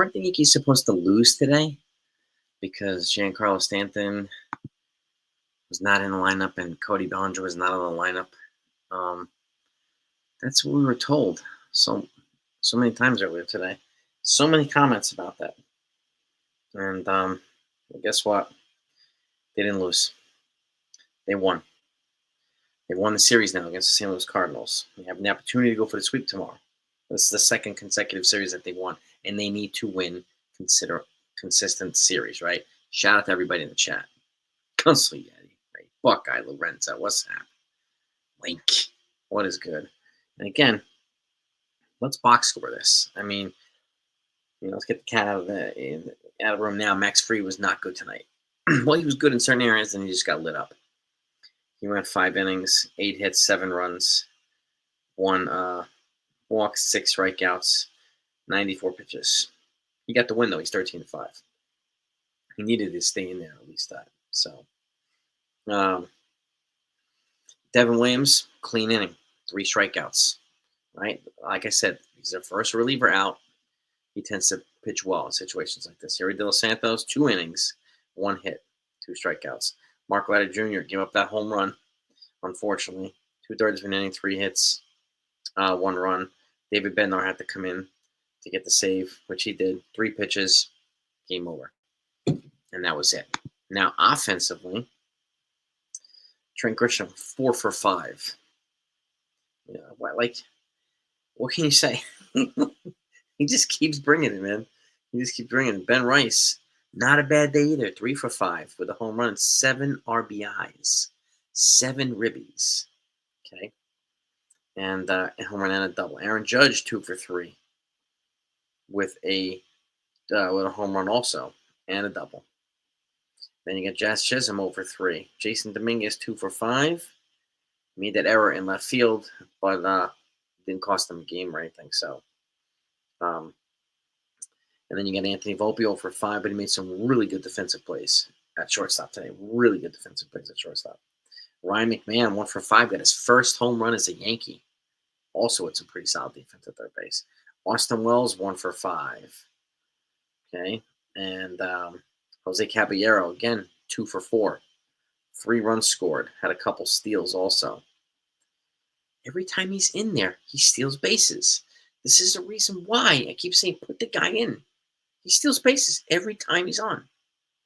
weren't the Yankees supposed to lose today because Giancarlo Stanton was not in the lineup and Cody Bellinger was not on the lineup? That's what we were told so many times earlier today. So many comments about that. And guess what? They didn't lose. They won. They won the series now against the St. Louis Cardinals. They have the opportunity to go for the sweep tomorrow. This is the second consecutive series that they won, and they need to win consistent series, right? Shout out to everybody in the chat. Gunsel Yeti, right? Buckeye Lorenzo, what's that? Link, what is good? And again, let's box score this. I mean, let's get the cat out of the room now. Max Fried was not good tonight. Well, he was good in certain areas, and he just got lit up. He went 5 innings, 8 hits, 7 runs, 1 walk, 6 strikeouts, 94 pitches. He got the win, though. He's 13-5. He needed to stay in there, at least that. So, Devin Williams, clean inning, 3 strikeouts, right? Like I said, he's their first reliever out. He tends to pitch well in situations like this. Yuri De Los Santos, 2 innings, 1 hit, 2 strikeouts. Mark Leiter Jr. gave up that home run, unfortunately. 2/3 of an inning, 3 hits, 1 run. David Bednar had to come in to get the save, which he did. 3 pitches, game over. And that was it. Now, offensively, Trent Grisham, 4 for 5. What can you say? He just keeps bringing it, man. He just keeps bringing it. Ben Rice, not a bad day either. 3 for 5 with a home run, 7 RBIs, 7 ribbies. Okay. And a home run and a double. Aaron Judge, 2 for 3 with a home run also and a double. Then you got Jazz Chisholm over 3. Jason Dominguez, 2 for 5. Made that error in left field, but didn't cost them a game or anything. So, and then you got Anthony Volpe over 5, but he made some really good defensive plays at shortstop today. Really good defensive plays at shortstop. Ryan McMahon, 1 for 5, got his first home run as a Yankee. Also, it's a pretty solid defense at third base. Austin Wells, 1 for 5. Okay, and Jose Caballero, again, 2 for 4. 3 runs scored. Had a couple steals also. Every time he's in there, he steals bases. This is the reason why I keep saying put the guy in. He steals bases every time he's on,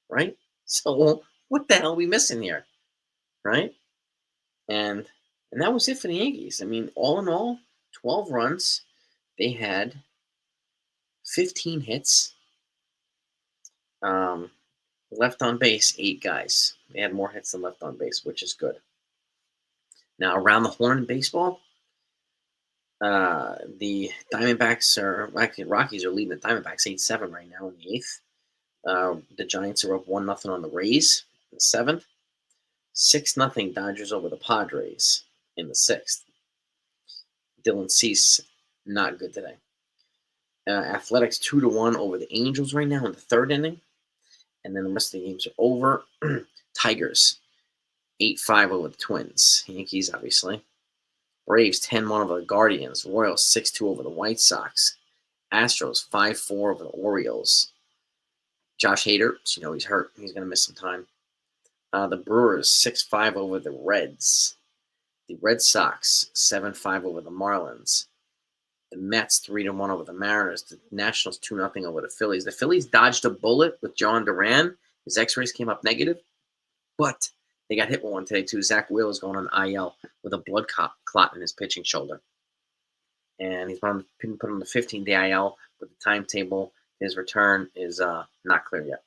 right? So what the hell are we missing here, right? And that was it for the Yankees. I mean, all in all, 12 runs. They had 15 hits. Left on base, 8 guys. They had more hits than left on base, which is good. Now, around the horn in baseball, the Diamondbacks Rockies are leading the Diamondbacks 8-7 right now in the 8th. The Giants are up 1-0 on the Rays in the 7th. 6-0 Dodgers over the Padres in the 6th. Dylan Cease, not good today. Athletics 2-1 over the Angels right now in the 3rd inning. And then the rest of the games are over. Tigers, 8-5 over the Twins. Yankees, obviously. Braves, 10-1 over the Guardians. Royals, 6-2 over the White Sox. Astros, 5-4 over the Orioles. Josh Hader, he's hurt. He's going to miss some time. The Brewers, 6-5 over the Reds. The Red Sox, 7-5 over the Marlins. The Mets, 3-1 over the Mariners. The Nationals, 2-0 over the Phillies. The Phillies dodged a bullet with John Duran. His x-rays came up negative, but they got hit with one today, too. Zach Wheeler's going on IL with a blood clot in his pitching shoulder. And he's been put on the 15-day IL, but the timetable, his return is not clear yet.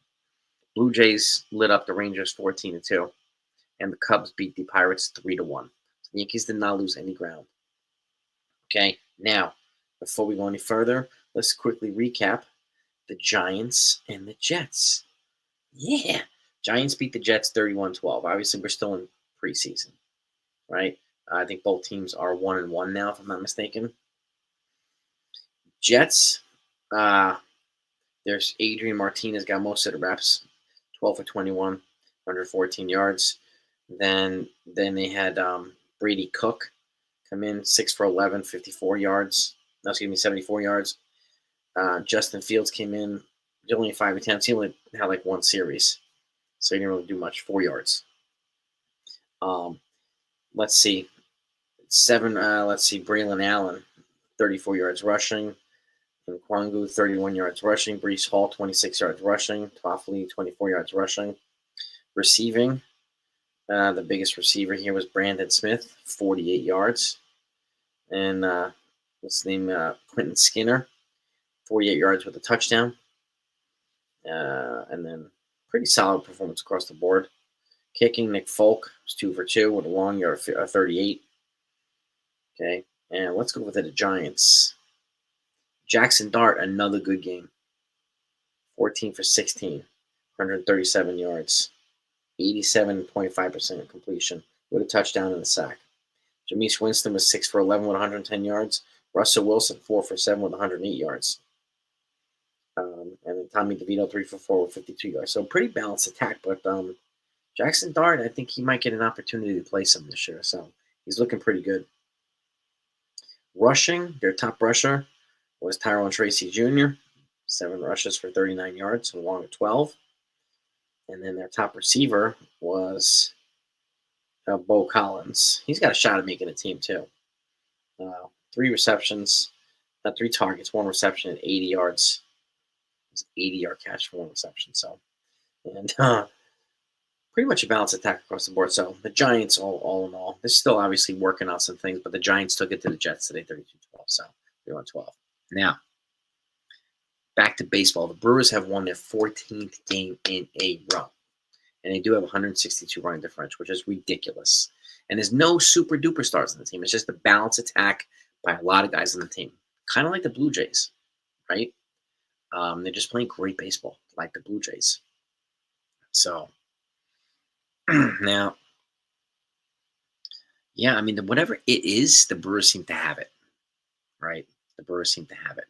Blue Jays lit up the Rangers 14-2, and the Cubs beat the Pirates 3-1. So the Yankees did not lose any ground. Okay, now, before we go any further, let's quickly recap the Giants and the Jets. Yeah, Giants beat the Jets 31-12. Obviously, we're still in preseason, right? I think both teams are 1-1 now, if I'm not mistaken. Jets, there's Adrian Martinez got most of the reps, 12 for 21, 114 yards. Then they had Brady Cook come in, 6 for 11, 54 yards. No, excuse me, 74 yards. Justin Fields came in, only 5 attempts. He only had like one series, so he didn't really do much. 4 yards. Let's see. Let's see. Braylon Allen, 34 yards rushing. And Kwangu, 31 yards rushing. Brees Hall, 26 yards rushing. Toffoli, 24 yards rushing. Receiving, the biggest receiver here was Brandon Smith, 48 yards. And what's his name? Quentin Skinner, 48 yards with a touchdown. And then pretty solid performance across the board. Kicking, Nick Folk was 2 for 2 with a long yard, 38. Okay, and let's go with the Giants. Jackson Dart, another good game. 14 for 16, 137 yards, 87.5% completion with a touchdown and a sack. Jameis Winston was 6 for 11 with 110 yards. Russell Wilson, 4 for 7 with 108 yards. And then Tommy DeVito, 3 for 4 with 52 yards. So pretty balanced attack, but Jackson Dart, I think he might get an opportunity to play some this year. So he's looking pretty good. Rushing, their top rusher was Tyrone Tracy Jr., 7 rushes for 39 yards, along with 12. And then their top receiver was Bo Collins. He's got a shot at making a team, too. 3 receptions, 3 targets, 1 reception, and 80 yards. It was an 80-yard catch for 1 reception. So, and pretty much a balanced attack across the board. So the Giants, all in all, they're still obviously working on some things, but the Giants took it to the Jets today, 32-12. So they won 12. Now, back to baseball. The Brewers have won their 14th game in a row. And they do have 162 running differential, which is ridiculous. And there's no super duper stars on the team. It's just a balanced attack by a lot of guys on the team. Kind of like the Blue Jays, right? They're just playing great baseball, like the Blue Jays. So, now, yeah, I mean, whatever it is, the Brewers seem to have it, right? The Brewers seem to have it.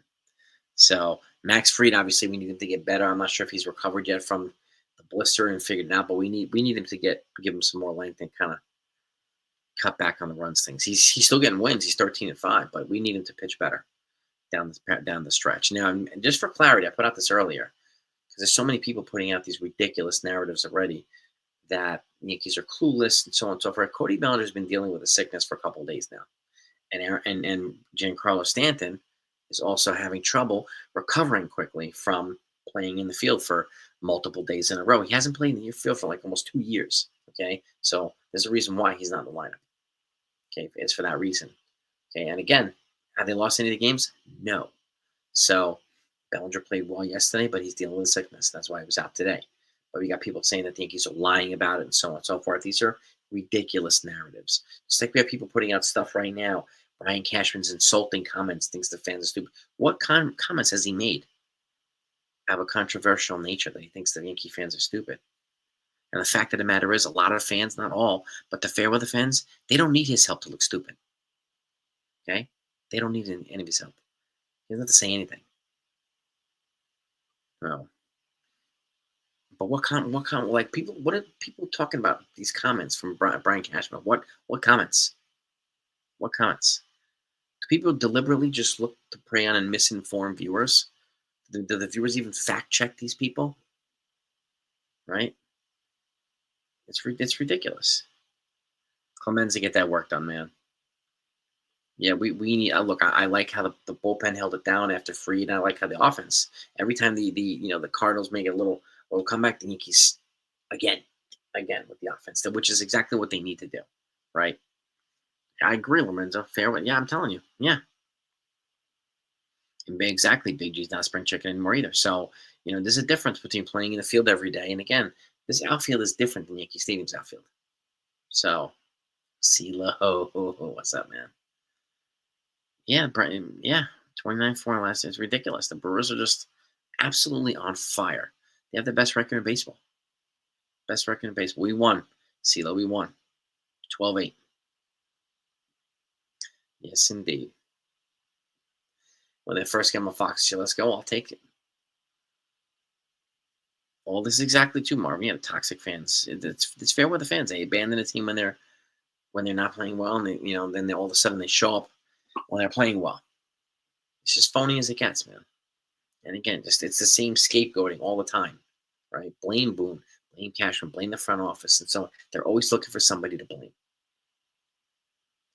So, Max Fried, obviously, we need him to get better. I'm not sure if he's recovered yet from the blister and figured it out, but we need him to give him some more length and kind of cut back on the runs things. He's still getting wins. He's 13-5, but we need him to pitch better down the stretch. Now, just for clarity, I put out this earlier because there's so many people putting out these ridiculous narratives already that Yankees are clueless and so on and so forth. Cody Bellinger's been dealing with a sickness for a couple of days now, and Giancarlo Stanton is also having trouble recovering quickly from playing in the field for multiple days in a row. He hasn't played in the field for like almost 2 years. Okay, so there's a reason why he's not in the lineup. Okay, it's for that reason. Okay, and again, have they lost any of the games? No. So Bellinger played well yesterday, but he's dealing with sickness. That's why he was out today. But we got people saying that the Yankees are lying about it and so on and so forth. These are ridiculous narratives. Just like we have people putting out stuff right now. Brian Cashman's insulting comments, thinks the fans are stupid. What kind of comments has he made? Have a controversial nature that he thinks the Yankee fans are stupid. And the fact of the matter is, a lot of fans, not all, but the fair weather fans, they don't need his help to look stupid. Okay? They don't need any of his help. He doesn't have to say anything. No. But what are people talking about these comments from Brian Cashman? What comments? What comments? Do people deliberately just look to prey on and misinform viewers? Do the viewers even fact check these people? Right? It's ridiculous. Clemenza, get that work done, man. Yeah, we need. Look, I like how the bullpen held it down after Fried. I like how the offense. Every time the Cardinals make a little comeback, the Yankees again with the offense, which is exactly what they need to do, right? I agree, Lorenzo. Fair one. Yeah, I'm telling you. Yeah. And exactly, Big G's not spring chicken anymore either. So, there's a difference between playing in the field every day. And again, this outfield is different than Yankee Stadium's outfield. So, CeeLo, what's up, man? Yeah, Brian, yeah, 29-4 last year. It's ridiculous. The Brewers are just absolutely on fire. They have the best record in baseball. Best record in baseball. We won. CeeLo, we won. 12-8. Yes, indeed. When they first came on Fox, let's go. I'll take it. Well, this is exactly too, Marvin. Yeah, toxic fans. It's fair with the fans. They abandon a team when they're not playing well, and then all of a sudden they show up when they're playing well. It's just phony as it gets, man. And again, just it's the same scapegoating all the time, right? Blame Boone, blame Cashman, blame the front office, and so they're always looking for somebody to blame.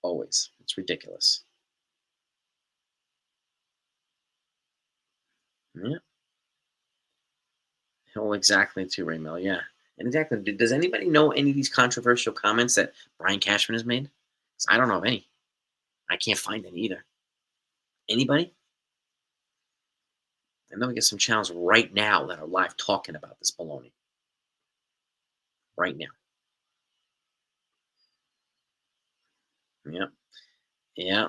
Always, it's ridiculous. Yeah, oh, exactly. To Raymel, yeah, and exactly. Does anybody know any of these controversial comments that Brian Cashman has made? 'Cause I don't know of any. I can't find any either. Anybody? I know we get some channels right now that are live talking about this baloney right now. Yeah, yeah.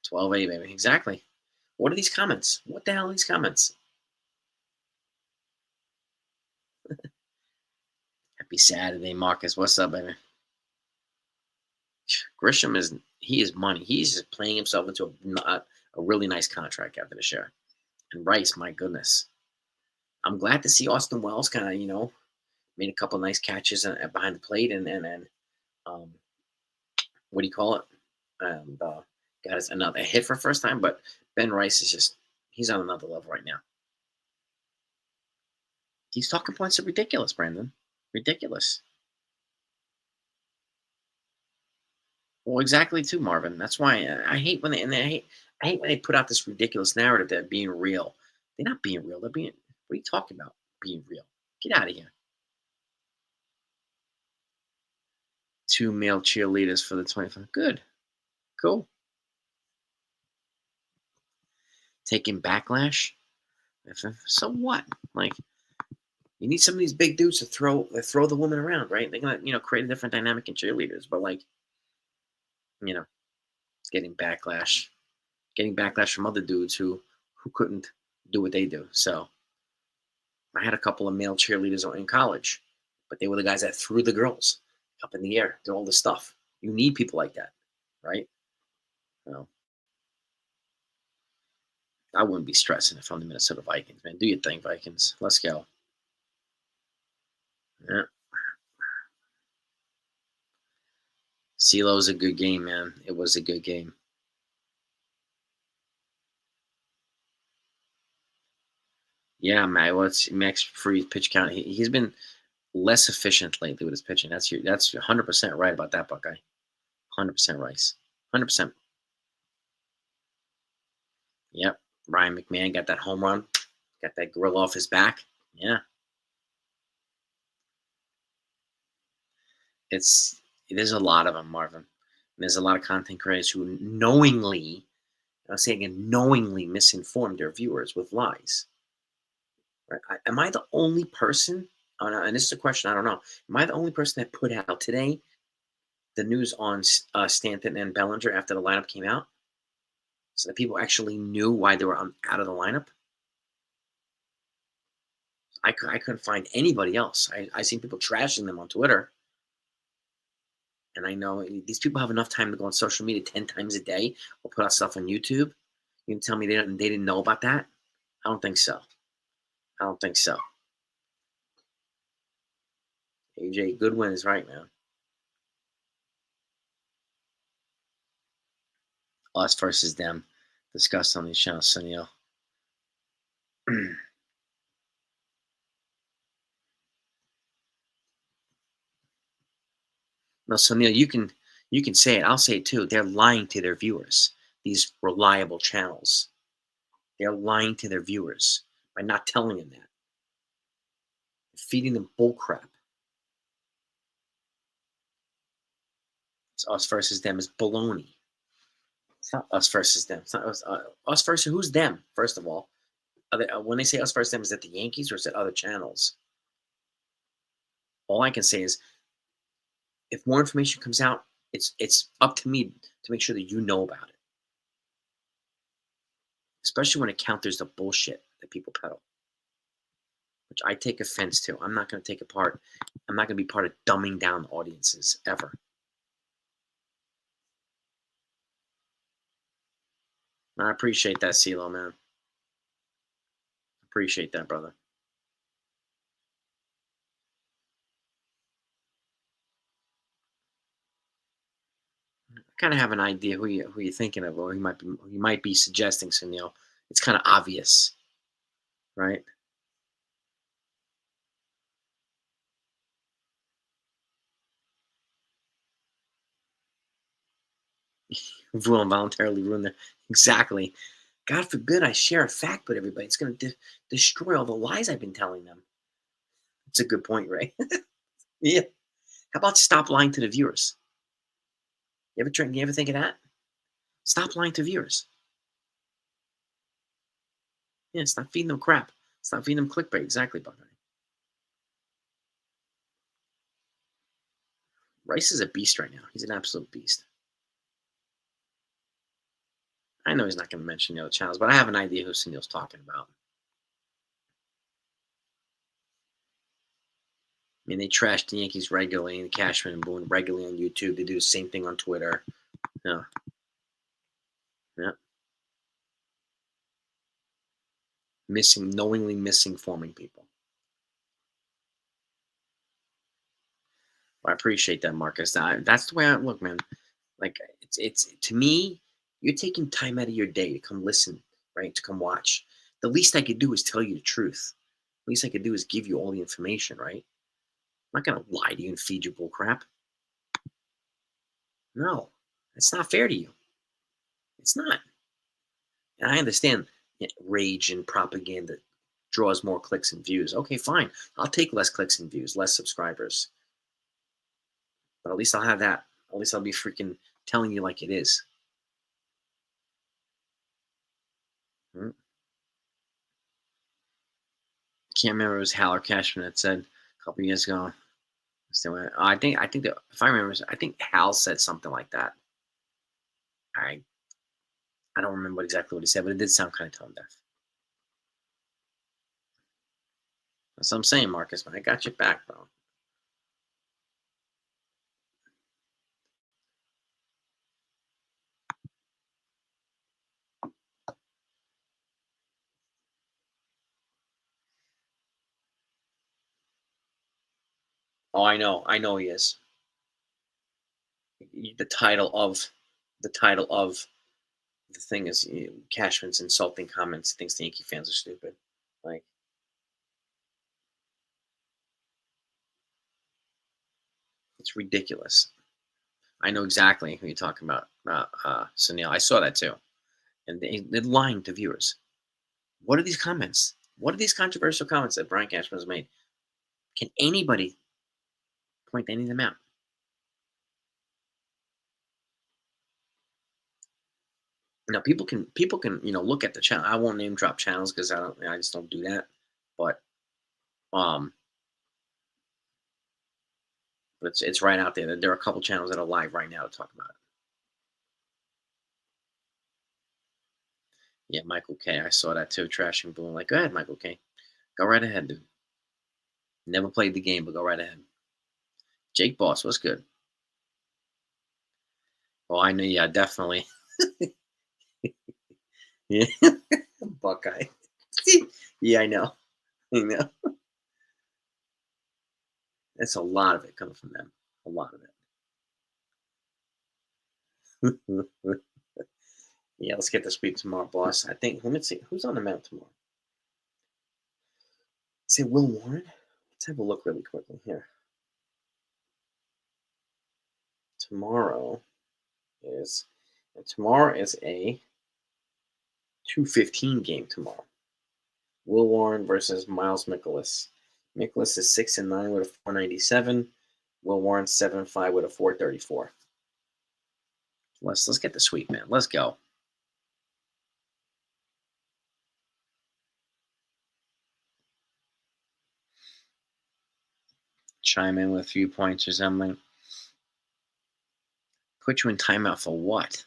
12A, baby. Exactly. What are these comments? What the hell are these comments? Happy Saturday, Marcus. What's up, baby? Grisham is he is money. He's just playing himself into a really nice contract after the show. And Rice, my goodness, I'm glad to see Austin Wells kind of made a couple nice catches behind the plate and um, what do you call it? And got us another hit for first time. But Ben Rice is just he's on another level right now. These talking points are ridiculous, Brandon. Ridiculous. Well, exactly too, Marvin. That's why I hate when I hate when they put out this ridiculous narrative that being real. They're not being real. They're being. What are you talking about? Being real? Get out of here. Two male cheerleaders for the 25. Good. Cool. Taking backlash. So what? Like you need some of these big dudes to throw the woman around, right? They're gonna create a different dynamic in cheerleaders. But like you know, getting backlash, from other dudes who couldn't do what they do. So I had a couple of male cheerleaders in college, but they were the guys that threw the girls up in the air, did all this stuff. You need people like that, right? Well, I wouldn't be stressing if I'm the Minnesota Vikings, man. Do your thing, Vikings. Let's go. Yeah. CeeLo was a good game, man. It was a good game. Yeah, Max Free's pitch count. He's been less efficient lately with his pitching. That's 100% right about that, Buckeye. 100% Rice. 100%. Yep. Ryan McMahon got that home run. Got that grill off his back. Yeah. It's there's a lot of them, Marvin. There's a lot of content creators who knowingly, I'll say again, knowingly misinform their viewers with lies. Right? Am I the only person? Oh, no, and this is a question I don't know. Am I the only person that put out today the news on Stanton and Bellinger after the lineup came out, so that people actually knew why they were out of the lineup? I couldn't find anybody else. I seen people trashing them on Twitter. And I know these people have enough time to go on social media 10 times a day or put out stuff on YouTube. You can tell me they didn't know about that? I don't think so. I don't think so. AJ Goodwin is right, man. Us versus them. Discussed on these channels, Sunil. No, Sunil, you can say it. I'll say it too. They're lying to their viewers. These reliable channels. They're lying to their viewers by not telling them that. Feeding them bullcrap. It's us versus them is baloney. It's not us versus them. It's not us versus who's them. First of all, when they say us versus them, is it the Yankees or is it other channels? All I can say is, if more information comes out, it's up to me to make sure that you know about it, especially when it counters the bullshit that people peddle, which I take offense to. I'm not going to take a part. I'm not going to be part of dumbing down audiences ever. And I appreciate that, CeeLo, man. Appreciate that, brother. I kind of have an idea who you're thinking of, or who you might be suggesting. So it's kind of obvious. right? Will involuntarily ruin their exactly. God forbid I share a fact with everybody. It's going to destroy all the lies I've been telling them. It's a good point, Ray. Yeah. How about stop lying to the viewers? You ever think of that? Stop lying to viewers. Yeah, stop feeding them crap. Stop feeding them clickbait. Exactly, Buckeye. Rice is a beast right now. He's an absolute beast. I know he's not going to mention the other channels, but I have an idea who Sunil's talking about. I mean, they trash the Yankees regularly, and Cashman and Boone regularly on YouTube. They do the same thing on Twitter. Yeah, yeah. Knowingly misinforming people. Well, I appreciate that, Marcus. That's the way I look, man. Like it's to me, you're taking time out of your day to come listen, right? To come watch. The least I could do is tell you the truth. The least I could do is give you all the information, right? I'm not gonna lie to you and feed you bull crap. No, it's not fair to you. It's not. And I understand rage and propaganda draws more clicks and views. Okay, fine. I'll take less clicks and views, less subscribers. But at least I'll have that. At least I'll be freaking telling you like it is. Mm. Can't remember if it was Hal or Cashman that said a couple years ago. I think that if I remember, I think Hal said something like that. I I don't remember exactly what he said, but it did sound kind of tone deaf. That's what I'm saying, Marcus. Man, I got your back, bro. Oh, I know he is. The title of the title of the thing is Cashman's insulting comments. Thinks the Yankee fans are stupid. Like it's ridiculous. I know exactly who you're talking about, Sunil. I saw that too, and they're lying to viewers. What are these comments? What are these controversial comments that Brian Cashman has made? Can anybody point any of them out? Now people can look at the channel. I won't name drop channels because I just don't do that. But um, but it's right out there. There are a couple channels that are live right now to talk about it. Yeah, Michael K. I saw that too. Trashing Boone. Like, go ahead, Michael K. Go right ahead, dude. Never played the game, but go right ahead. Jake Boss, what's good? Oh, I know. Yeah, definitely. Yeah, Buckeye. Yeah, I know. I know. That's a lot of it coming from them. A lot of it. Yeah, let's get the sweep tomorrow, boss. I think. Let me see who's on the mound tomorrow. Is it Will Warren? Let's have a look really quickly here. Tomorrow is tomorrow is a 2:15 game tomorrow. Will Warren versus Miles Mikolas. Mikolas is 6-9 with a 497. Will Warren 7-5 with a 434. Let's get the sweep, man. Let's go. Chime in with a few points or something. Put you in timeout for what?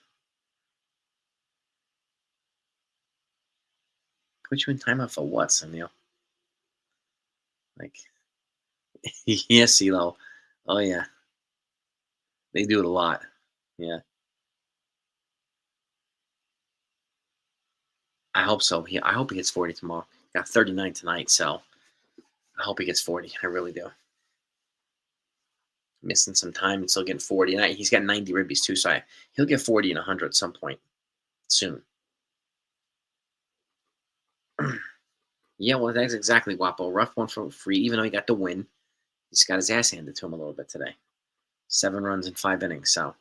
Put you in timeout for what, Samuel? Like, yes, CeeLo. Oh yeah, they do it a lot. Yeah, I hope so. I hope he gets 40 tomorrow. Got 39 tonight, so I hope he gets 40. I really do. Missing some time and still getting 40. And he's got 90 ribbies too, so he'll get 40 and 100 at some point soon. Yeah, well, that's exactly Wapo. Rough one for free, even though he got the win. He's got his ass handed to him a little bit today. 7 runs in 5 innings, so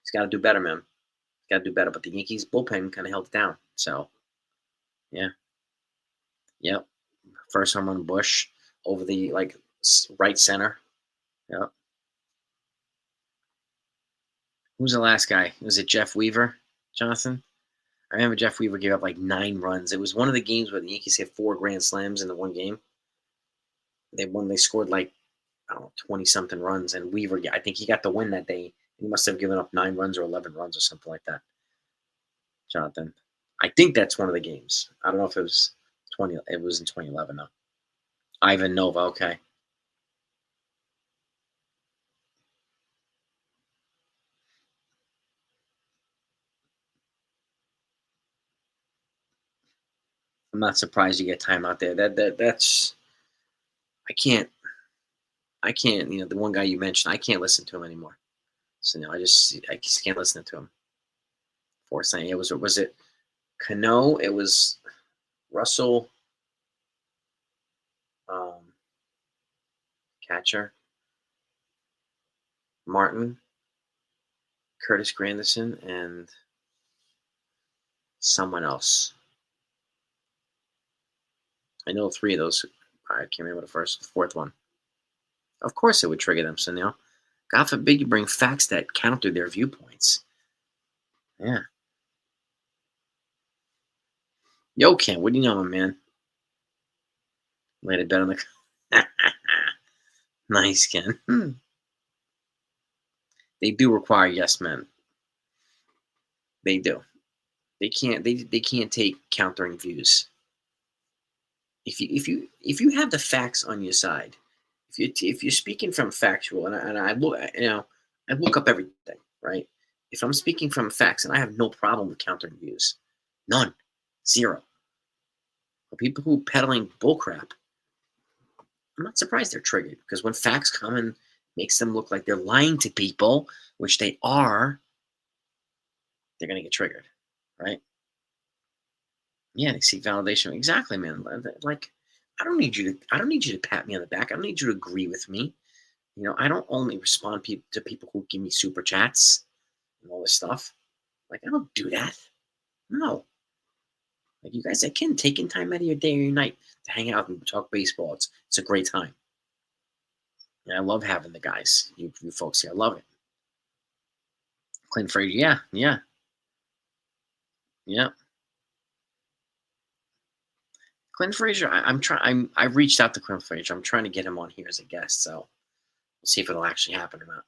he's got to do better, man. Got to do better. But the Yankees bullpen kind of held it down. So yeah, yep. First home run Bush over the right center. Yep. Who's the last guy? Was it Jeff Weaver, Jonathan? I remember Jeff Weaver gave up like 9 runs. It was one of the games where the Yankees hit 4 grand slams in the one game. They won. They scored like I don't know 20 something runs, and Weaver. I think he got the win that day. He must have given up 9 runs or 11 runs or something like that. Jonathan, I think that's one of the games. I don't know if it was 20. It was in 2011. No, Ivan Nova. Okay. I'm not surprised you get time out there. That's I can't. The one guy you mentioned, I can't listen to him anymore. So I just can't listen to him. For saying it was it Cano? It was Russell, um, catcher, Martin, Curtis Granderson, and someone else. I know 3 of those. I can't remember the fourth one. Of course, it would trigger them. So God forbid you bring facts that counter their viewpoints. Yeah. Yo, Ken, what do you know, my man? Laid a bet on the. Nice, Ken. They do require yes men. They do. They can't take countering views. If you have the facts on your side, if you're speaking from factual, and I look I look up everything, right? If I'm speaking from facts, and I have no problem with countering views, none, zero. But people who peddling bullcrap, I'm not surprised they're triggered because when facts come and makes them look like they're lying to people, which they are, they're gonna get triggered, right? Yeah, they seek validation. Exactly, man. Like, I don't need you to pat me on the back. I don't need you to agree with me. I don't only respond to people who give me super chats and all this stuff. Like, I don't do that. No. Like, you guys that can taking time out of your day or your night to hang out and talk baseball. It's a great time. And I love having the guys, you folks here. I love it. Clint Frazier, yeah, yeah, yeah. Clint Frazier, I'm trying. I reached out to Clint Frazier. I'm trying to get him on here as a guest. So we'll see if it'll actually happen or not.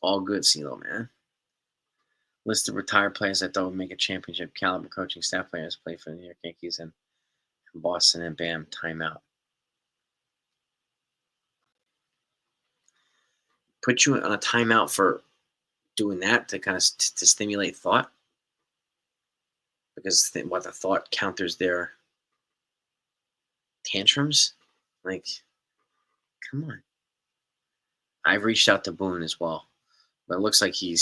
All good, CeeLo, man. List of retired players that don't make a championship caliber coaching staff players play for the New York Yankees and Boston, and bam, timeout. Put you on a timeout for doing that to kind of to stimulate thought, because what the thought counters their tantrums. Like, come on. I've reached out to Boone as well, but it looks like he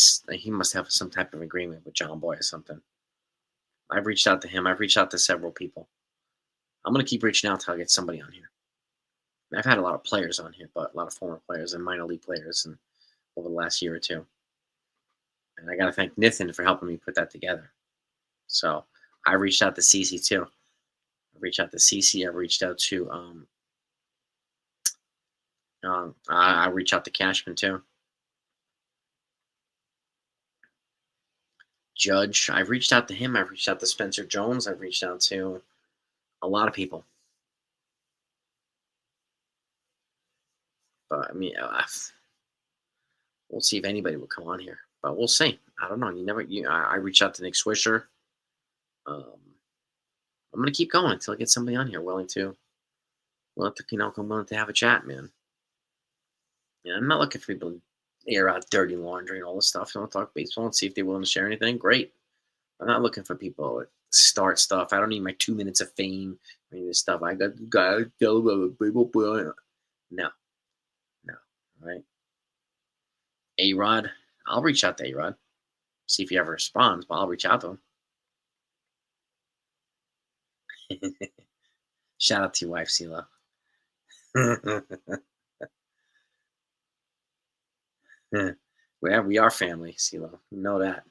must have some type of agreement with John Boy or something. I've reached out to him. I've reached out to several people. I'm gonna keep reaching out till I get somebody on here. I've had a lot of players on here, but a lot of former players and minor league players, and over the last year or two. And I got to thank Nathan for helping me put that together. So I reached out to Cece too. I reached out to Cece. I reached out to I reached out to Cashman too. Judge. I've reached out to him. I've reached out to Spencer Jones. I've reached out to a lot of people. But I mean, we'll see if anybody will come on here. But we'll see. I don't know. You never. I reached out to Nick Swisher. Um, I'm gonna keep going until I get somebody on here willing to come willing to have a chat, man. Yeah, I'm not looking for people to air out dirty laundry and all this stuff. I want to talk baseball and see if they're willing to share anything. Great. I'm not looking for people to start stuff. I don't need my 2 minutes of fame or any of this stuff. I got to tell about people. No, no. All right. A Rod, I'll reach out to A Rod. See if he ever responds, but I'll reach out to him. Shout out to your wife, CeeLo. We are family, CeeLo. You know that.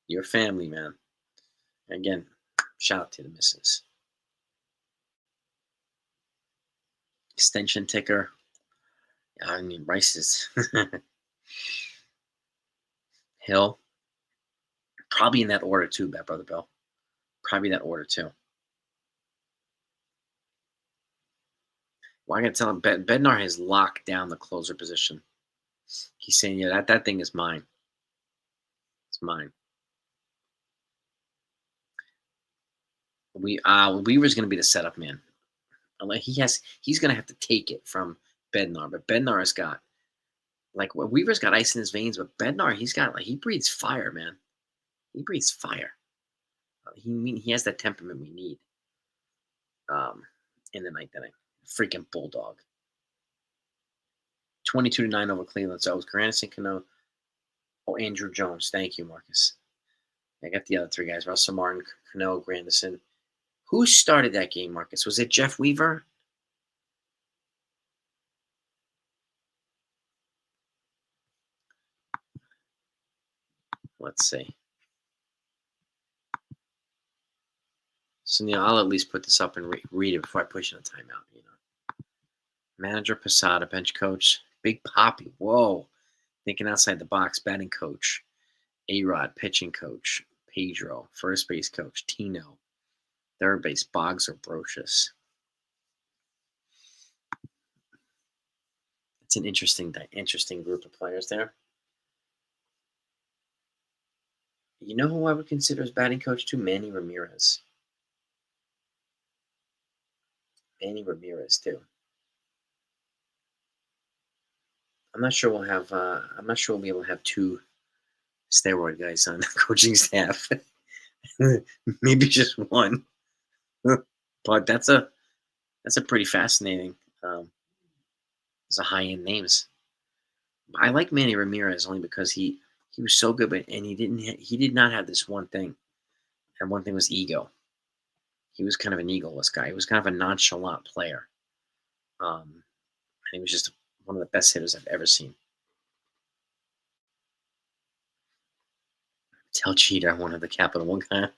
You're family, man. Again, shout out to the missus. Extension ticker. I mean, Rice's Hill. Probably in that order too, Bad Brother Bill. Probably that order too. Well, I gotta tell him, Bednar has locked down the closer position. He's saying, yeah, that thing is mine. It's mine. Weaver's gonna be the setup man. He's gonna have to take it from Bednar, but Bednar has got Weaver's got ice in his veins, but Bednar, he breathes fire, man. He breathes fire. He has that temperament we need. In the ninth inning, freaking bulldog. 22-9 over Cleveland. So it was Granderson, Cano, Andrew Jones. Thank you, Marcus. I got the other three guys: Russell Martin, Cano, Granderson. Who started that game, Marcus? Was it Jeff Weaver? Let's see. So Neil, I'll at least put this up and read it before I push in a timeout. Manager Posada, bench coach, Big Poppy. Whoa, thinking outside the box. Batting coach, A-Rod, pitching coach, Pedro, first base coach, Tino, third base, Boggs or Brocious. It's an interesting group of players there. You know who I would consider as batting coach too? Manny Ramirez. Manny Ramirez too. I'm not sure we'll have. I'm not sure we'll be able to have two steroid guys on the coaching staff. Maybe just one. But that's a pretty fascinating. It's a high end names. I like Manny Ramirez only because he was so good, but he did not have this one thing, and one thing was ego. He was kind of an egoless guy. He was kind of a nonchalant player. And he was just one of the best hitters I've ever seen. Tell Cheater, one of the Capital One guy.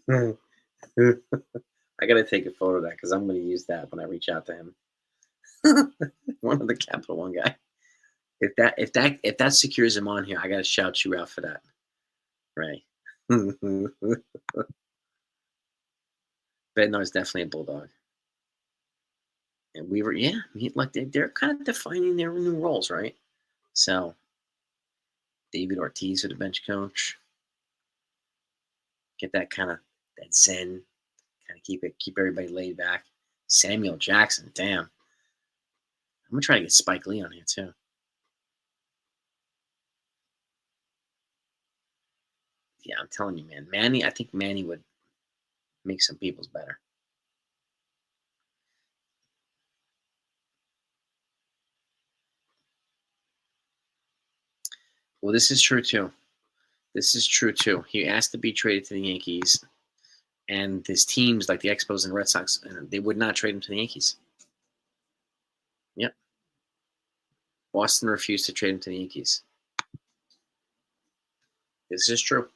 I gotta take a photo of that because I'm gonna use that when I reach out to him. One of the Capital One guy. If that secures him on here, I gotta shout you out for that, Ray. Bednar's definitely a bulldog. And Weaver, yeah, they're kind of defining their new roles, right? So, David Ortiz with the bench coach, get that zen, kind of keep everybody laid back. Samuel Jackson, damn, I'm gonna try to get Spike Lee on here too. Yeah, I'm telling you, man, I think Manny would make some people's better. Well, this is true too. He asked to be traded to the Yankees, and his teams like the Expos and Red Sox, they would not trade him to the Yankees. Yep. Boston refused to trade him to the Yankees. This is true.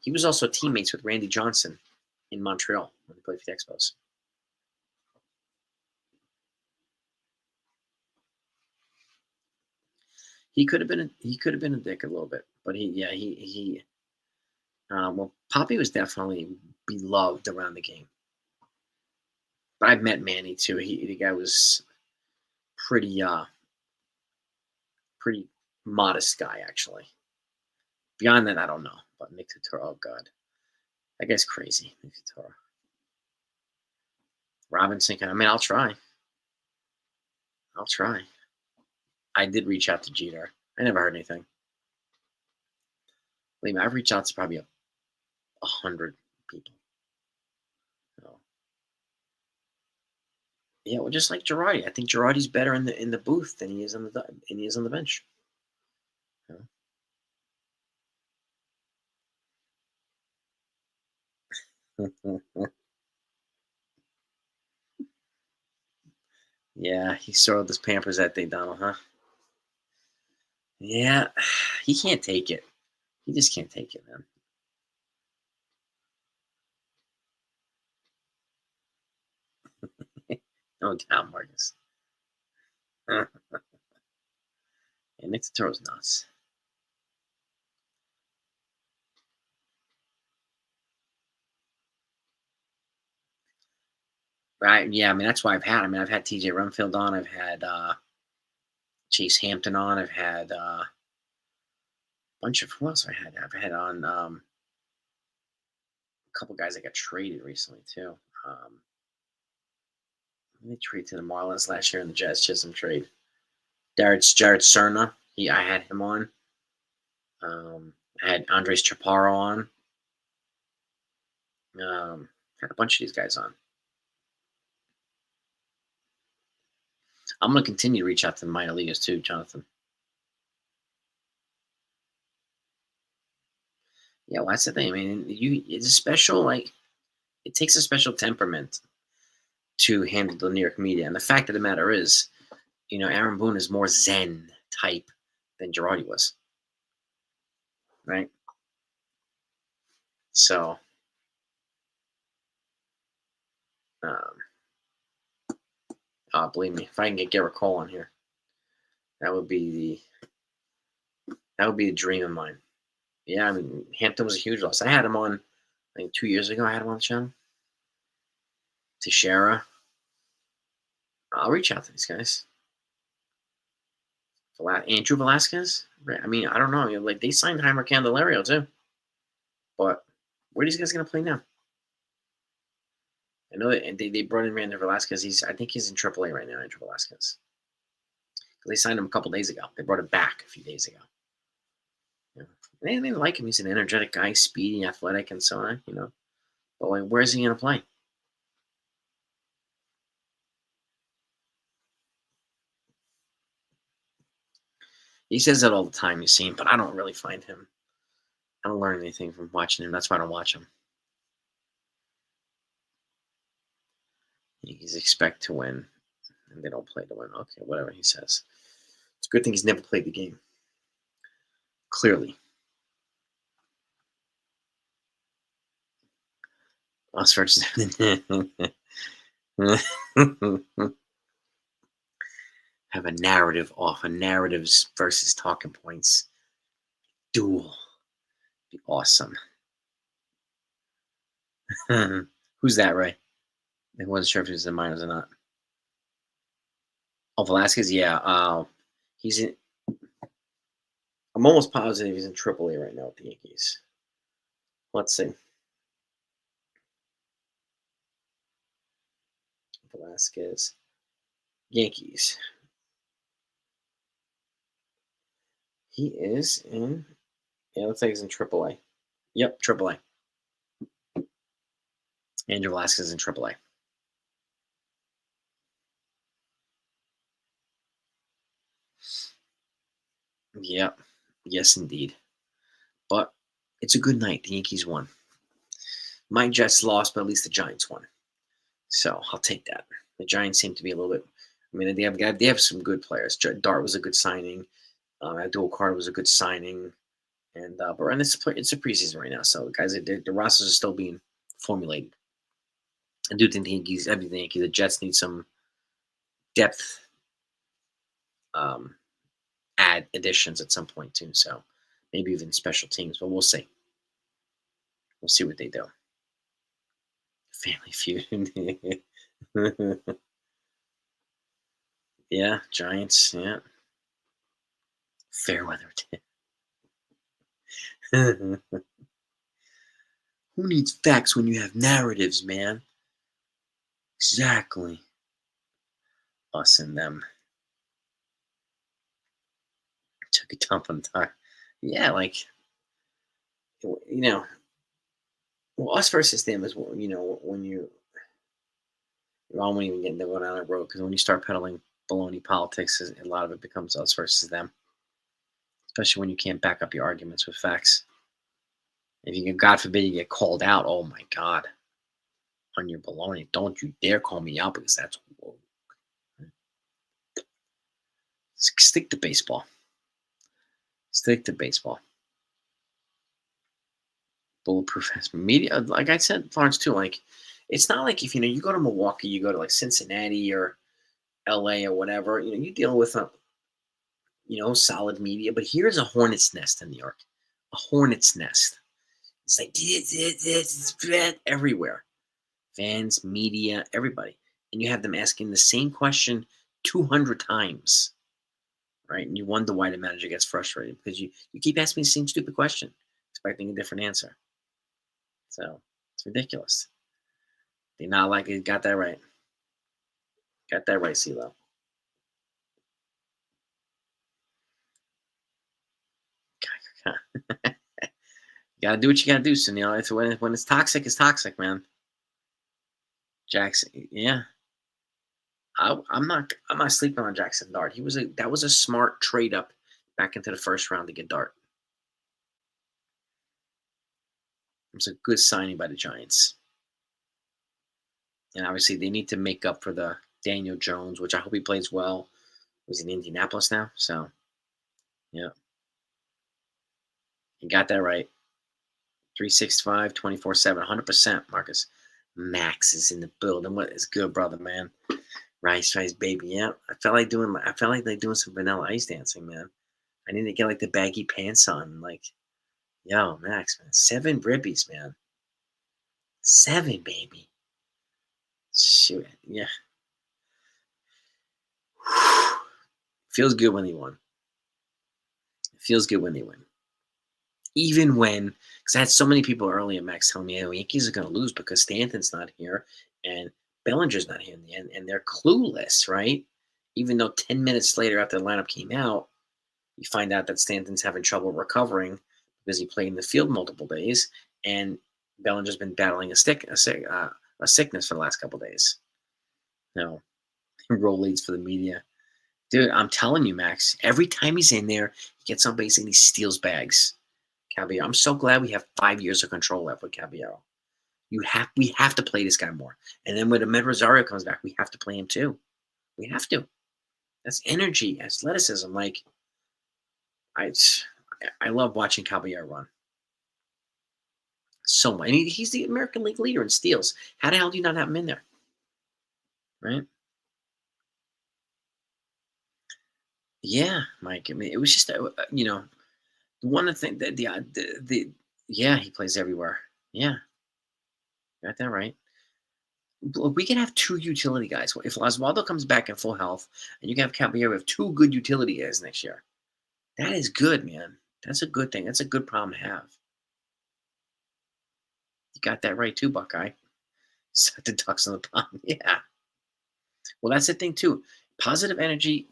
He was also teammates with Randy Johnson in Montreal when he played for the Expos. He could have been a dick a little bit, but well, Poppy was definitely beloved around the game. But I've met Manny too. The guy was pretty modest guy actually. Beyond that, I don't know. But Nick Turturro, oh god, that guy's crazy. Nick Turturro. Robinson, I mean, I'll try. I did reach out to Jeter. I never heard anything. Believe me, I've reached out to probably 100 people. So, yeah, well, just like Girardi, I think Girardi's better in the booth than he is on the bench. You Yeah, he soiled his Pampers that day, Donald, huh? Yeah, he can't take it. He just can't take it, man. No doubt, Marcus. And Nick Totoro's nuts. Right? Yeah, I mean that's why I've had. I mean, I've had T.J. Rumfield on. I've had Chase Hampton on. I've had a bunch of who else I had. I've had on a couple guys that got traded recently too. They traded to the Marlins last year in the Jazz Chisholm trade. Jared Cerna. I had him on. I had Andres Chaparro on. Had a bunch of these guys on. I'm going to continue to reach out to the minor leaguers too, Jonathan. Yeah, well, that's the thing. I mean, it's a special it takes a special temperament to handle the New York media, and the fact of the matter is, Aaron Boone is more Zen type than Girardi was, right? So, um, believe me, if I can get Garrett Cole on here, that would be a dream of mine. Yeah, I mean, Hampton was a huge loss. I had him on, I think 2 years ago. I had him on the channel. Teixeira. I'll reach out to these guys. Andrew Velasquez. I mean, I don't know. Like they signed Heimer Candelario too, but where are these guys gonna play now? I know that they brought in Andrew Velasquez. I think he's in AAA right now. Andrew Velasquez. They signed him a couple days ago. They brought him back a few days ago. Yeah. They like him. He's an energetic guy, speedy, athletic, and so on. But like, where's he gonna play? He says that all the time. You see him, but I don't really find him. I don't learn anything from watching him. That's why I don't watch him. He's expect to win, and they don't play to win. Okay, whatever he says. It's a good thing he's never played the game. Clearly. Us versus have a narrative off, a narratives versus talking points duel. Be awesome. Who's that, Ray? I wasn't sure if he was in the minors or not. Oh, Velasquez, yeah. He's in. I'm almost positive he's in AAA right now with the Yankees. Let's see. Velasquez, Yankees. He is in. Yeah, looks like he's in AAA. Yep, AAA. Andrew Velasquez in AAA. Yep. Yes, indeed. But it's a good night. The Yankees won. My Jets lost, but at least the Giants won. So I'll take that. The Giants seem to be a little bit. I mean, they have some good players. Dart was a good signing. Abdul Carter was a good signing, but it's a preseason right now, so guys, the rosters are still being formulated. I do think the Jets need some depth add additions at some point too. So maybe even special teams, but we'll see. We'll see what they do. Family Feud. Yeah, Giants. Yeah, Fairweather. Who needs facts when you have narratives, man? Exactly. Us and them. Took a dump on time. Yeah, you know, well, us versus them is when I won't even get into going down that road because when you start peddling baloney politics, a lot of it becomes us versus them. Especially when you can't back up your arguments with facts. If you, God forbid, you get called out, oh my God, on your baloney. Don't you dare call me out because that's whoa. Stick to baseball. Stick to baseball. Bulletproof as media. Like I said, Florence too. Like it's not like if you go to Milwaukee, you go to like Cincinnati or LA or whatever. You deal with a solid media. But here's a hornet's nest in New York. A hornet's nest. It's like it's everywhere. Fans, media, everybody. And you have them asking the same question 200 times, right? And you wonder why the manager gets frustrated because you keep asking the same stupid question, expecting a different answer. So it's ridiculous. They not like it. Got that right. Got that right, CeeLo. You gotta do what you gotta do, Sunil. It's when it's toxic, man. Jackson, yeah. I'm not sleeping on Jackson Dart. That was a smart trade up back into the first round to get Dart. It was a good signing by the Giants. And obviously they need to make up for the Daniel Jones, which I hope he plays well. He's in Indianapolis now. So yeah. You got that right. 365, 24/7, 100%, Marcus. Max is in the building. What is good, brother, man? Rice, baby. Yeah. I felt like doing some vanilla ice dancing, man. I need to get like the baggy pants on. Like, yo, Max, man. 7 ribbies, man. 7, baby. Shoot. Yeah. Feels good when they won. It feels good when they win. Even when, because I had so many people early at Max telling me, oh, Yankees are going to lose because Stanton's not here and Bellinger's not here in the end, and they're clueless, right? Even though 10 minutes later after the lineup came out, you find out that Stanton's having trouble recovering because he played in the field multiple days, and Bellinger's been battling a sickness for the last couple of days. No, roll leads for the media. Dude, I'm telling you, Max, every time he's in there, he gets on base and he steals bags. Caballero. I'm so glad we have 5 years of control left with Caballero. We have to play this guy more. And then when Ahmed Rosario comes back, we have to play him too. We have to. That's energy, athleticism. Like I love watching Caballero run. So much. And he's the American League leader in steals. How the hell do you not have him in there? Right? Yeah, Mike. I mean, it was just one of the things that the yeah, he plays everywhere. Yeah, got that right. Look, we can have 2 utility guys. If Oswaldo comes back in full health, and you can have Caballero, we have 2 good utility guys next year. That is good, man. That's a good thing. That's a good problem to have. You got that right too, Buckeye. Set the ducks on the pond. Yeah. Well, that's the thing too. Positive energy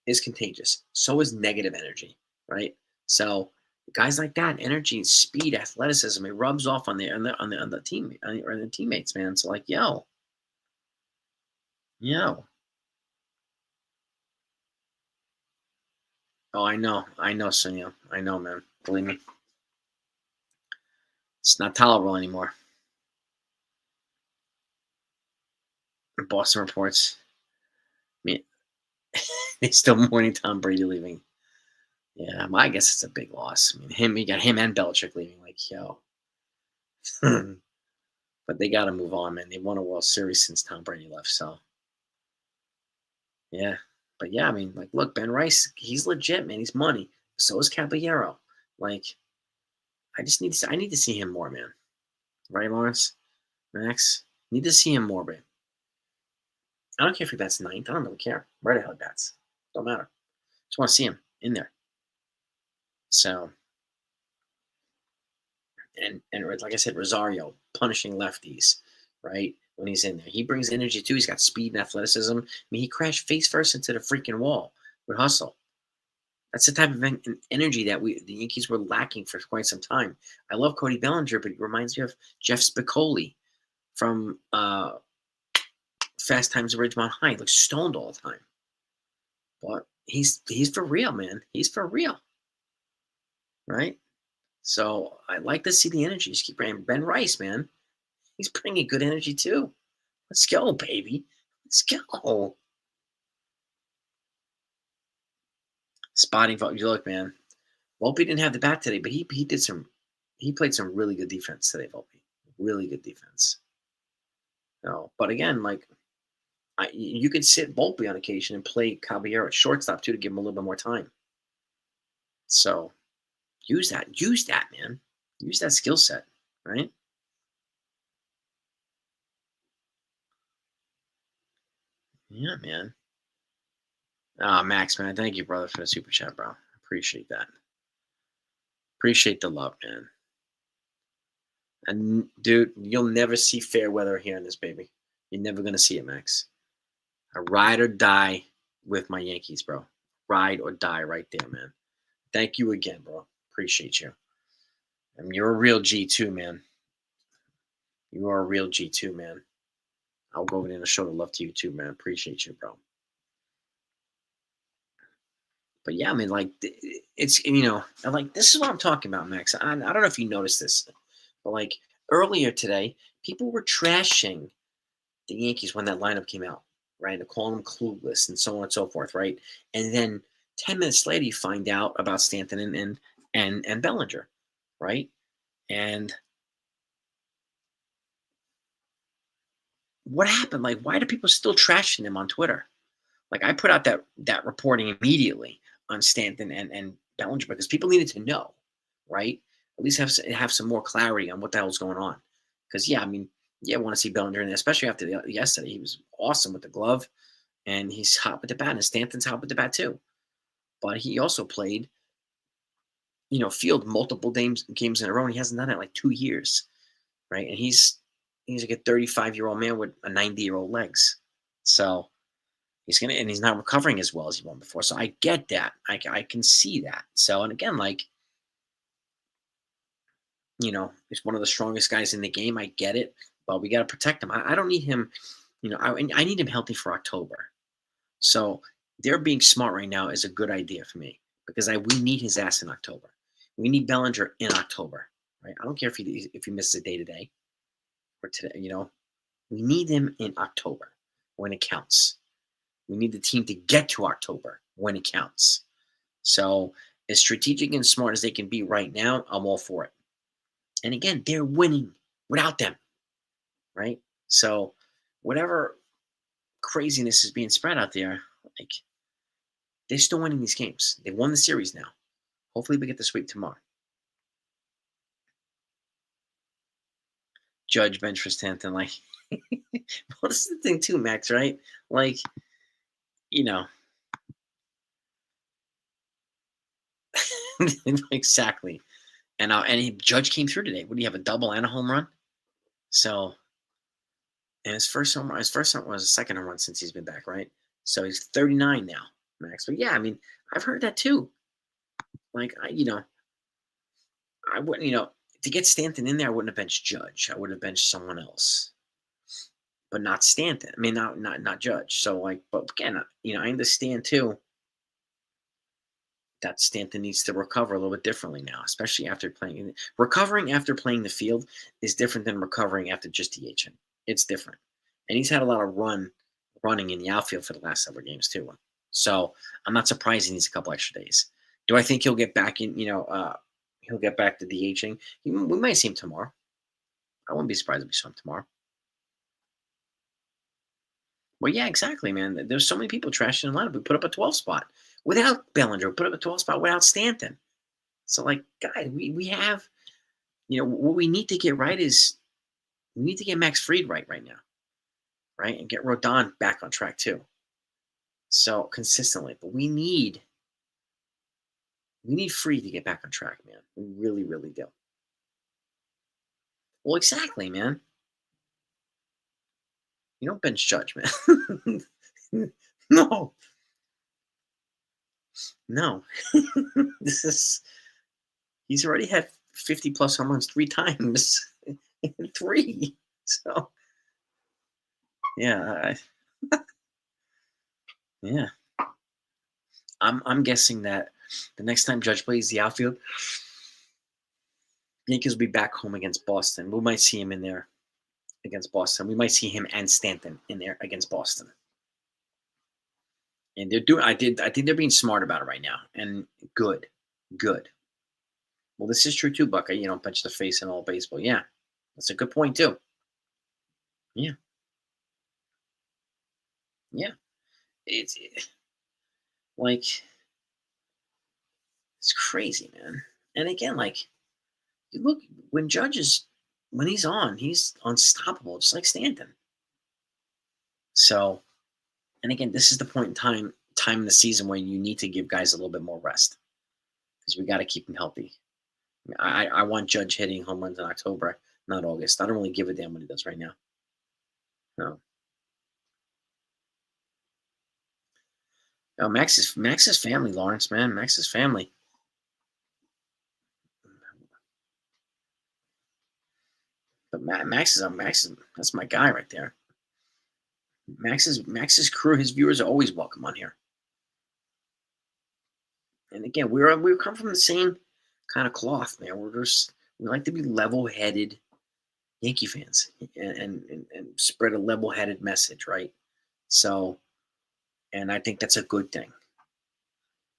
is contagious. So is negative energy, right? So guys like that, energy, speed, athleticism, it rubs off on the team or the teammates, man. So like, yo. Oh, I know, Sonia. I know, man. Believe me, it's not tolerable anymore. Boston reports. I mean, it's still mourning Tom Brady leaving. Yeah, I guess it's a big loss. I mean, you got him and Belichick leaving. Like, yo. But they got to move on, man. They won a World Series since Tom Brady left. So, yeah. But yeah, I mean, like, look, Ben Rice, he's legit, man. He's money. So is Caballero. Like, I need to see him more, man. Right, Lawrence? Max? Need to see him more, man. I don't care if he bats ninth. I don't really care. Where the hell he bats. Don't matter. Just want to see him in there. So, and like I said, Rosario punishing lefties, right? When he's in there, he brings energy too. He's got speed and athleticism. I mean, he crashed face first into the freaking wall with hustle. That's the type of energy that the Yankees were lacking for quite some time. I love Cody Bellinger, but he reminds me of Jeff Spicoli from Fast Times at Ridgemont High. He looks stoned all the time, but he's for real, man. He's for real, right? So I like to see the energy. Just keep bringing Ben Rice, man. He's bringing good energy too. Let's go, baby. Let's go. Spotting Volpe. Look, man. Volpe didn't have the bat today, but he played some really good defense today, Volpe. Really good defense. No, but again, like you could sit Volpe on occasion and play Caballero at shortstop too to give him a little bit more time. So use that, man. Use that skill set, right? Yeah, man. Ah, Max, man, thank you, brother, for the super chat, bro. Appreciate that. Appreciate the love, man. And dude, you'll never see fair weather here in this baby. You're never gonna see it, Max. I ride or die with my Yankees, bro. Ride or die right there, man. Thank you again, bro. Appreciate you. And you're a real G too, man. You are a real G too, man. I'll go over there and show the love to you too, man. Appreciate you, bro. But yeah, I mean, like, it's, and like, this is what I'm talking about, Max. I don't know if you noticed this, but like earlier today, people were trashing the Yankees when that lineup came out, right? And calling them clueless and so on and so forth, right? And then 10 minutes later, you find out about Stanton and Bellinger, right? And what happened? Like, why do people still trashing them on Twitter? Like, I put out that reporting immediately on Stanton and Bellinger because people needed to know, right? At least have some more clarity on what the hell's going on. Because yeah, I mean, yeah, I want to see Bellinger, and especially after yesterday, he was awesome with the glove, and he's hot with the bat, and Stanton's hot with the bat too. But he also played, field multiple games in a row, and he hasn't done it in like 2 years, right? And he's like a 35-year-old man with a 90-year-old legs, so. He's not recovering as well as he was before. So I get that. I can see that. So, and again, like, he's one of the strongest guys in the game. I get it, but we got to protect him. I don't need him, I need him healthy for October. So they're being smart right now is a good idea for me because we need his ass in October. We need Bellinger in October, right? I don't care if he misses a day today or today, we need him in October when it counts. We need the team to get to October when it counts. So, as strategic and smart as they can be right now, I'm all for it. And again, they're winning without them, right? So, whatever craziness is being spread out there, like, they're still winning these games. They won the series now. Hopefully, we get the sweep tomorrow. Judge bench for Stanton, like, well, this is the thing too, Max, right? Like, you know, exactly. And Judge came through today. What do you have, a double and a home run? So, and his first home was a second home run since he's been back, right? So he's 39 now, Max. But yeah, I mean, I've heard that too. Like I wouldn't, to get Stanton in there, I wouldn't have benched Judge. I would have benched someone else, but not Stanton. I mean, not Judge. So like, but again, I understand too that Stanton needs to recover a little bit differently now, especially after playing. Recovering after playing the field is different than recovering after just DHing. It's different, and he's had a lot of running in the outfield for the last several games too. So I'm not surprised he needs a couple extra days. Do I think he'll get back in? He'll get back to DHing. We might see him tomorrow. I wouldn't be surprised if we saw him tomorrow. Well, yeah, exactly, man. There's so many people trashing the lineup. We put up a 12 spot without Bellinger. We put up a 12 spot without Stanton. So, like, guys, we have, what we need to get right is we need to get Max Fried right now, right? And get Rodon back on track too. So consistently. But we need Fried to get back on track, man. We really, really do. Well, exactly, man. You don't bench Judge, man. No. No. He's already had 50 plus home runs 3 times. 3. So yeah, yeah. I'm guessing that the next time Judge plays the outfield, Yankees will be back home against Boston. We might see him in there. against Boston. We might see him and Stanton in there against Boston. And they're doing. I think they're being smart about it right now, and good, good. Well, this is true too, Buckeye. You don't punch the face in all baseball. Yeah, that's a good point too. Yeah, yeah. It's like it's crazy, man. And again, like you look when Judge when he's on, he's unstoppable, just like Stanton. So, and again, this is the point in time in the season where you need to give guys a little bit more rest because we got to keep them healthy. I want Judge hitting home runs in October, not August. I don't really give a damn what he does right now. No, no. Max's family, Lawrence, man. Max's family. But Max is that's my guy right there. Max's crew, his viewers are always welcome on here. And again, we come from the same kind of cloth, man. We like to be level headed Yankee fans and spread a level headed message, right? So, and I think that's a good thing.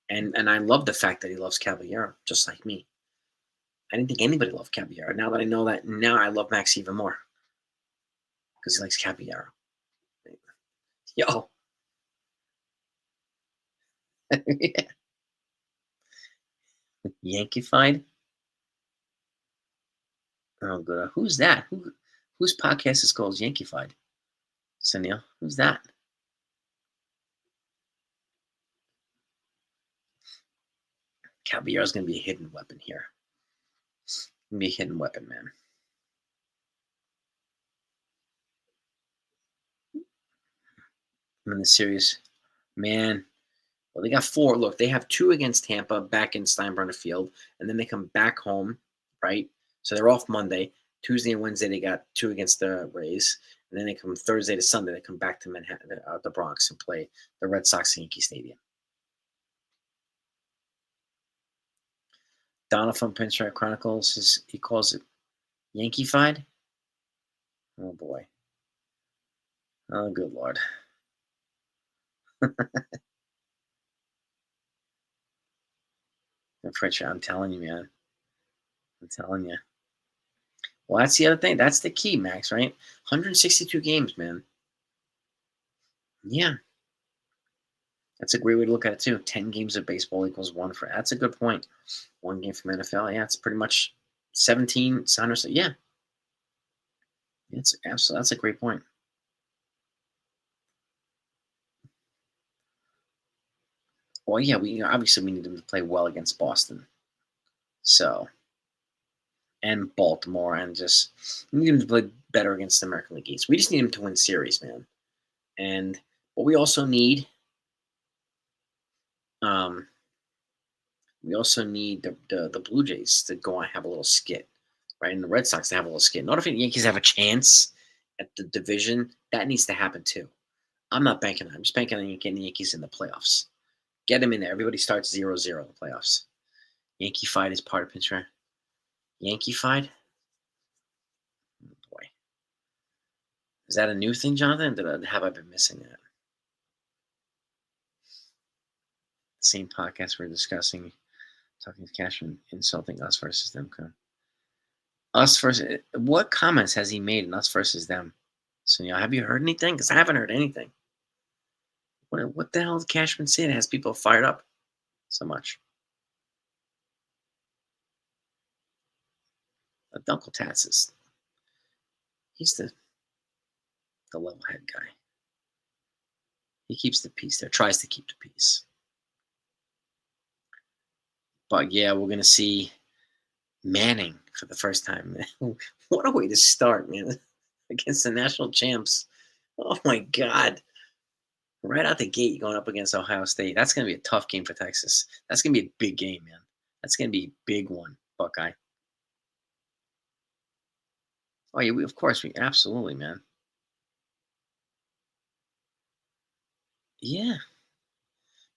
And I love the fact that he loves Caballero, just like me. I didn't think anybody loved Caballero. Now that I know that, now I love Max even more because he likes Caballero. Yo, Yankeefied. Oh, good. Who's that? Whose podcast is called Yankeefied? Sunil, who's that? Caballero's gonna be a hidden weapon here. Gonna be a hidden weapon, man. I'm in the series, man. Well, they got four. Look, they have two against Tampa back in Steinbrenner Field, and then they come back home, right? So they're off Monday. Tuesday and Wednesday they got two against the Rays, and then they come Thursday to Sunday. They come back to Manhattan, the Bronx, and play the Red Sox Yankee Stadium. Donna from Pinstripe Chronicles he calls it Yankeefied. Oh boy. Oh good lord. I'm telling you, man. I'm telling you. Well, that's the other thing. That's the key, Max, right? 162 games, man. Yeah. That's a great way to look at it too. 10 games of baseball equals one for that's a good point. One game from NFL. Yeah, it's pretty much 17 Sounders. Yeah. It's absolutely that's a great point. Well, yeah, we need them to play well against Boston. So and Baltimore and just we need them to play better against the American League East. We just need them to win series, man. And but um we also need the Blue Jays to go and have a little skit, right? And the Red Sox to have a little skit. In order for the Yankees to have a chance at the division, that needs to happen too. I'm not banking on it. I'm just banking on getting the Yankees in the playoffs. Get them in there. Everybody starts 0-0 in the playoffs. Yankee fight is part of Pinch. Yankee fight? Oh, boy. Is that a new thing, Jonathan? Have I been missing that? Same podcast we're discussing, talking to Cashman, insulting us versus them. Us versus what comments has he made in us versus them? So have you heard anything? Because I haven't heard anything. What the hell did Cashman say that has people fired up so much? Uncle Tats he's the level head guy. He keeps the peace there, tries to keep the peace. But yeah, we're gonna see Manning for the first time. What a way to start, man! Against the national champs. Oh my God! Right out the gate, you're going up against Ohio State. That's gonna be a tough game for Texas. That's gonna be a big game, man. That's gonna be a big one, Buckeye. Oh yeah, of course we absolutely, man. Yeah,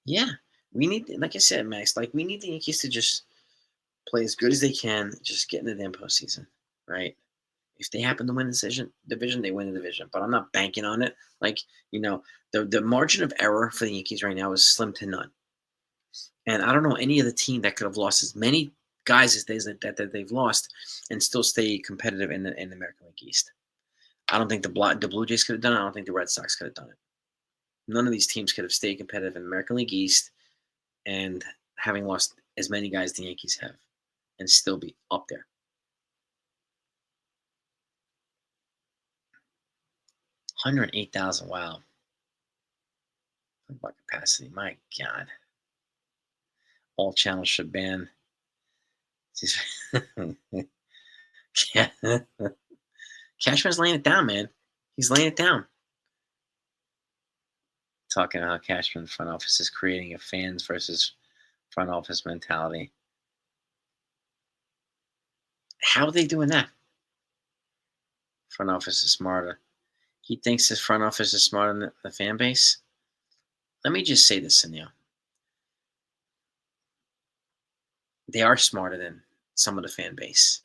yeah. We need, like I said, Max. Like we need the Yankees to just play as good as they can, just get in the damn postseason, right? If they happen to win the division, they win the division. But I'm not banking on it. Like, the margin of error for the Yankees right now is slim to none. And I don't know any other team that could have lost as many guys as that they've lost and still stay competitive in the American League East. I don't think the Blue Jays could have done it. I don't think the Red Sox could have done it. None of these teams could have stayed competitive in the American League East and having lost as many guys the Yankees have and still be up there. 108,000. Wow. Talk about capacity. My God. All channels should ban. Yeah. Cashman's laying it down, man. He's laying it down. Talking about how Cashman front office is creating a fans versus front office mentality. How are they doing that? Front office is smarter. He thinks his front office is smarter than the fan base. Let me just say this, Sunil. They are smarter than some of the fan base.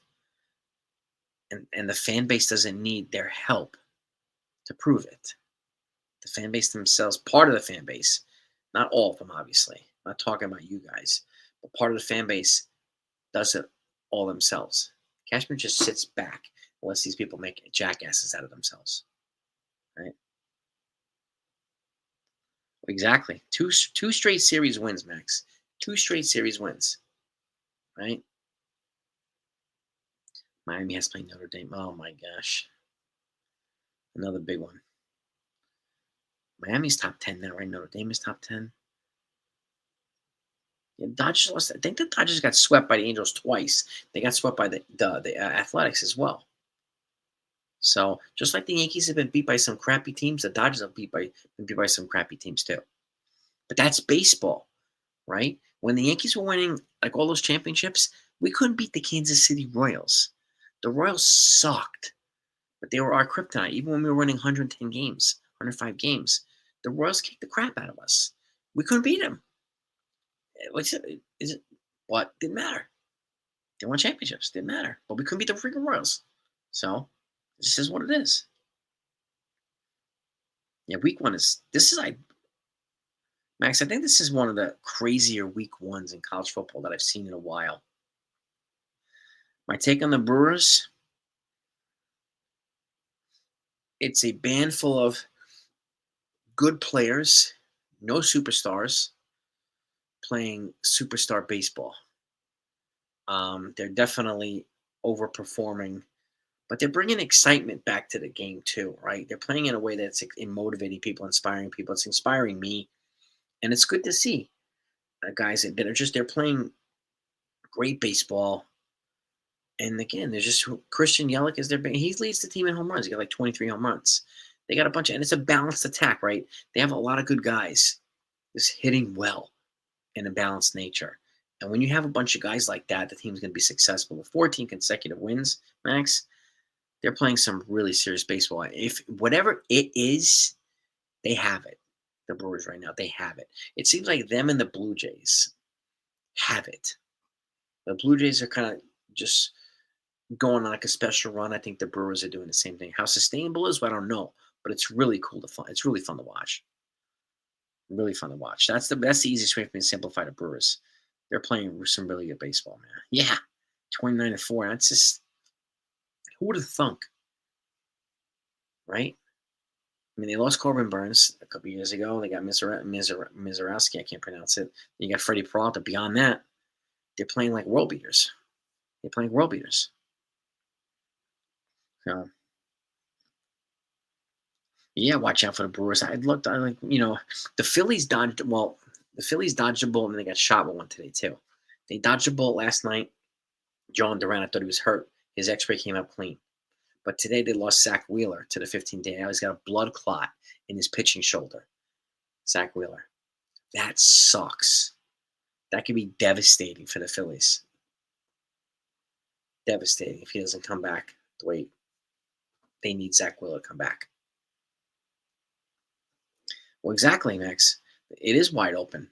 And the fan base doesn't need their help to prove it. The fan base themselves, part of the fan base, not all of them, obviously. I'm not talking about you guys, but part of the fan base does it all themselves. Cashman just sits back and lets these people make jackasses out of themselves. Right? Exactly. Two straight series wins, Max. 2 straight series wins. Right? Miami has played Notre Dame. Oh my gosh. Another big one. Miami's top 10 now, right? Notre Dame is top 10. Yeah, Dodgers lost. I think the Dodgers got swept by the Angels twice. They got swept by the Athletics as well. So just like the Yankees have been beat by some crappy teams, the Dodgers have been beat by some crappy teams too. But that's baseball, right? When the Yankees were winning like all those championships, we couldn't beat the Kansas City Royals. The Royals sucked, but they were our kryptonite. Even when we were winning 110 games, 105 games, the Royals kicked the crap out of us. We couldn't beat them. Is it what? Didn't matter. They won championships. Didn't matter. But we couldn't beat the freaking Royals. So this is what it is. Yeah, week one Max, I think this is one of the crazier week ones in college football that I've seen in a while. My take on the Brewers, it's a band full of good players, no superstars, playing superstar baseball. They're definitely overperforming, but they're bringing excitement back to the game too, right? They're playing in a way that's motivating people, inspiring people. It's inspiring me, and it's good to see guys that they're playing great baseball. And again, there's just Christian Yelich is he leads the team in home runs. He got like 23 home runs. They got a bunch and it's a balanced attack, right? They have a lot of good guys just hitting well in a balanced nature. And when you have a bunch of guys like that, the team's going to be successful. With 14 consecutive wins, Max, they're playing some really serious baseball. If whatever it is, they have it. The Brewers right now, they have it. It seems like them and the Blue Jays have it. The Blue Jays are kind of just going on like a special run. I think the Brewers are doing the same thing. How sustainable is, I don't know, but it's really cool to fun. It's really fun to watch. Really fun to watch. That's the easiest way for me to simplify the Brewers. They're playing some really good baseball, man. Yeah, 29-4. That's just who would have thunk, right? I mean, they lost Corbin Burns a couple years ago. They got Mizorowski. I can't pronounce it. You got Freddie Peralta. Beyond that, they're playing like world beaters. They're playing world beaters. So, yeah, watch out for the Brewers. I like, the Phillies dodged. Well, the Phillies dodged a bullet and they got shot with one today too. They dodged a bullet last night. John Durant, I thought he was hurt. His X-ray came up clean. But today they lost Zach Wheeler to the 15-day. Now he's got a blood clot in his pitching shoulder. Zach Wheeler. That sucks. That could be devastating for the Phillies. Devastating if he doesn't come back the way they need Zach Wheeler to come back. Well, exactly, Max. It is wide open.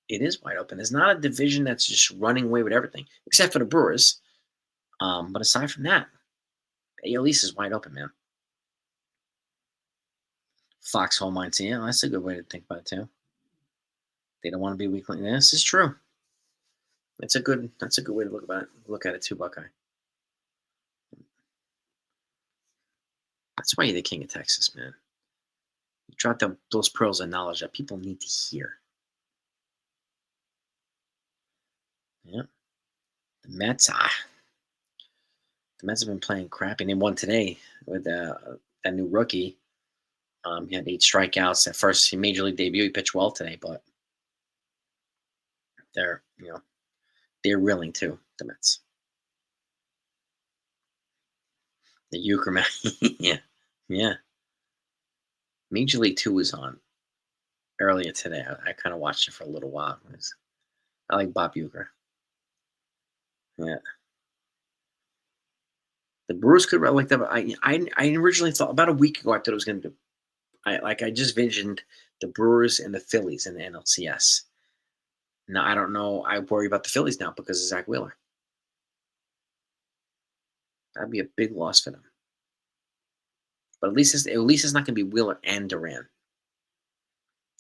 It is wide open. There's not a division that's just running away with everything, except for the Brewers. But aside from that, AL East is wide open, man. Foxhole might say, yeah, that's a good way to think about it too. They don't want to be weakling. This is true. That's a good way to look at it too, Buckeye. That's why you're the king of Texas, man. You drop those pearls of knowledge that people need to hear. Yeah. The Mets, the Mets have been playing crappy. They won today with that new rookie. He had 8 strikeouts at first. He major league debut. He pitched well today, but they're they're reeling too. The Mets. The Euchre man. Yeah, yeah. Major League Two was on earlier today. I kind of watched it for a little while. I like Bob Euchre. Yeah. The Brewers could like that. I originally thought about a week ago. I thought it was going to be. I just visioned the Brewers and the Phillies in the NLCS. Now I don't know. I worry about the Phillies now because of Zach Wheeler. That'd be a big loss for them. But at least it's not going to be Wheeler and Duran.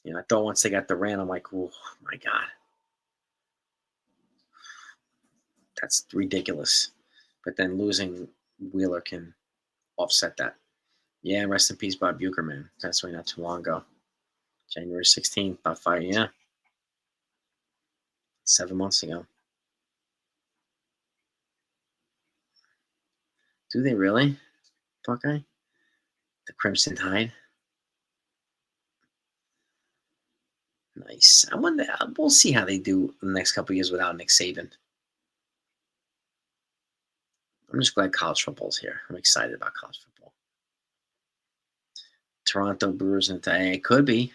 I thought once they got Duran, I'm like, oh my god, that's ridiculous. But then losing Wheeler can offset that. Yeah, rest in peace, Bob Euchre, man. That's way not too long ago. January 16th, about 7 months ago. Do they really, Buckeye? The Crimson Tide? Nice. I wonder, we'll see how they do in the next couple of years without Nick Saban. I'm just glad college football's here. I'm excited about college football. Toronto Brewers and it could be.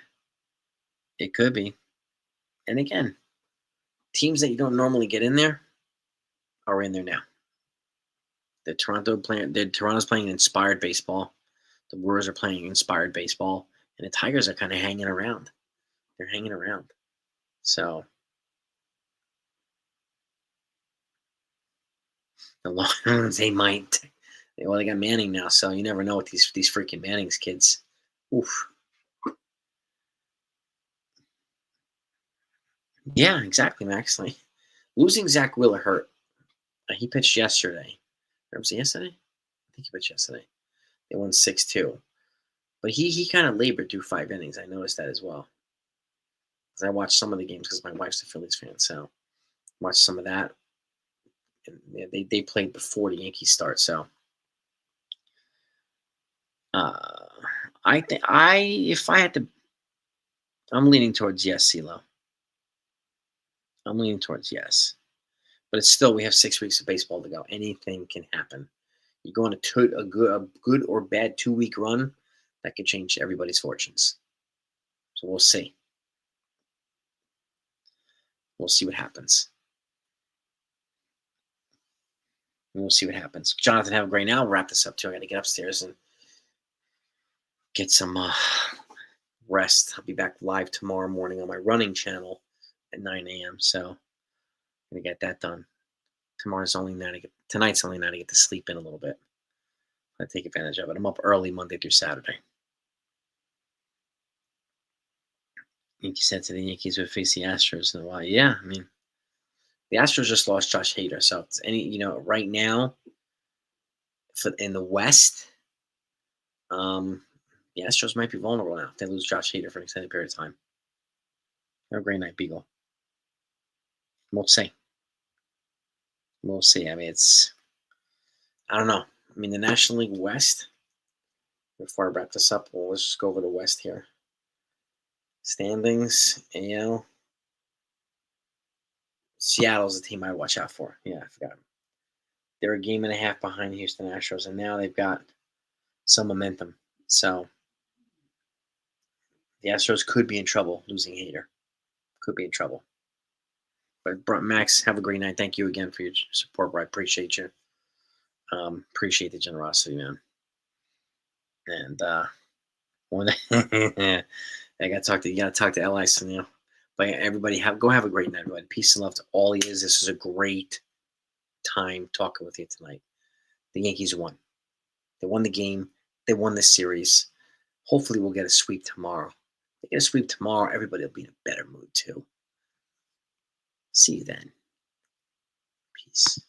It could be. And again, teams that you don't normally get in there are in there now. Toronto's playing inspired baseball. The Brewers are playing inspired baseball, and the Tigers are kind of hanging around. They're hanging around. So the Lions, they might. Well, they got Manning now, so you never know with these freaking Manning's kids. Oof. Yeah, exactly, Max. Like, losing Zach Wheeler hurt. He pitched yesterday. Or was it yesterday? I think he pitched yesterday. They won 6-2. But he kind of labored through 5 innings. I noticed that as well. Because I watched some of the games because my wife's a Phillies fan, so watched some of that. And they played before the Yankees start, so I think if I had to, I'm leaning towards yes, CeeLo. I'm leaning towards yes, but it's still we have 6 weeks of baseball to go. Anything can happen. You go on a good or bad 2-week run, that could change everybody's fortunes. So we'll see. We'll see what happens. We'll see what happens. Jonathan, have a great night. I'll wrap this up too. I got to get upstairs and get some rest. I'll be back live tomorrow morning on my running channel at 9 a.m. So I'm gonna get that done. Tonight's only night to get to sleep in a little bit. I take advantage of it. I'm up early Monday through Saturday. Yankees said to the Yankees would face the Astros in a while. Yeah, I mean, the Astros just lost Josh Hader, so it's right now in the West, the Astros might be vulnerable now if they lose Josh Hader for an extended period of time. Have a great night, Beagle. We'll see. We'll see. I mean, I don't know. I mean, the National League West, before I wrap this up, let's just go over the West here. Standings, AL. Seattle's the team I watch out for. Yeah, I forgot. They're a game and a half behind Houston Astros, and now they've got some momentum. So the Astros could be in trouble losing Hader. Could be in trouble. But Max, have a great night. Thank you again for your support, bro. I appreciate you. Appreciate the generosity, man. And I gotta talk to Li Sunil. But everybody go have a great night, everybody. Peace and love to all you. This was a great time talking with you tonight. The Yankees won. They won the game. They won the series. Hopefully, we'll get a sweep tomorrow. If they get a sweep tomorrow, everybody will be in a better mood too. See you then. Peace.